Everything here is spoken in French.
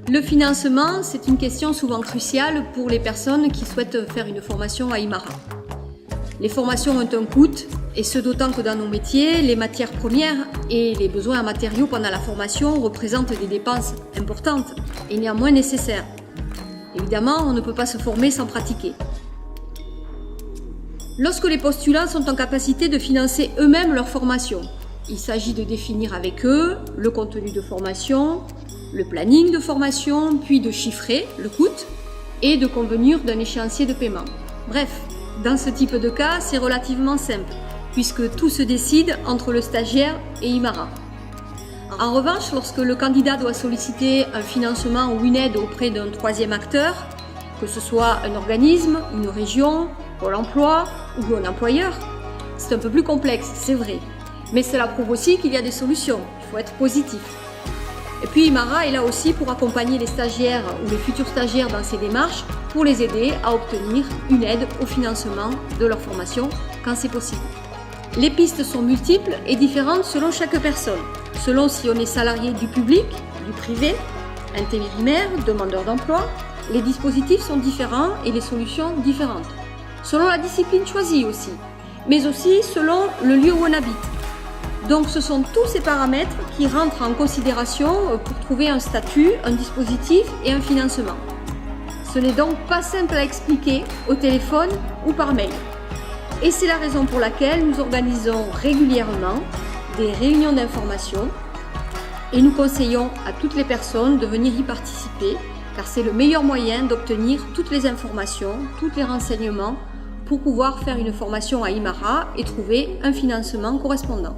Le financement, c'est une question souvent cruciale pour les personnes qui souhaitent faire une formation à Imara. Les formations ont un coût, et ce d'autant que dans nos métiers, les matières premières et les besoins en matériaux pendant la formation représentent des dépenses importantes et néanmoins nécessaires. Évidemment, on ne peut pas se former sans pratiquer. Lorsque les postulants sont en capacité de financer eux-mêmes leur formation, il s'agit de définir avec eux le contenu de formation, le planning de formation, puis de chiffrer le coût et de convenir d'un échéancier de paiement. Bref, dans ce type de cas, c'est relativement simple, puisque tout se décide entre le stagiaire et Imara. En revanche, lorsque le candidat doit solliciter un financement ou une aide auprès d'un troisième acteur, que ce soit un organisme, une région, Pôle emploi ou un employeur, c'est un peu plus complexe, c'est vrai. Mais cela prouve aussi qu'il y a des solutions, il faut être positif. Et puis Imara est là aussi pour accompagner les stagiaires ou les futurs stagiaires dans ces démarches pour les aider à obtenir une aide au financement de leur formation quand c'est possible. Les pistes sont multiples et différentes selon chaque personne, selon si on est salarié du public, du privé, intérimaire, demandeur d'emploi. Les dispositifs sont différents et les solutions différentes, selon la discipline choisie aussi, mais aussi selon le lieu où on habite. Donc ce sont tous ces paramètres qui rentrent en considération pour trouver un statut, un dispositif et un financement. Ce n'est donc pas simple à expliquer au téléphone ou par mail. Et c'est la raison pour laquelle nous organisons régulièrement des réunions d'information et nous conseillons à toutes les personnes de venir y participer car c'est le meilleur moyen d'obtenir toutes les informations, tous les renseignements pour pouvoir faire une formation à Imara et trouver un financement correspondant.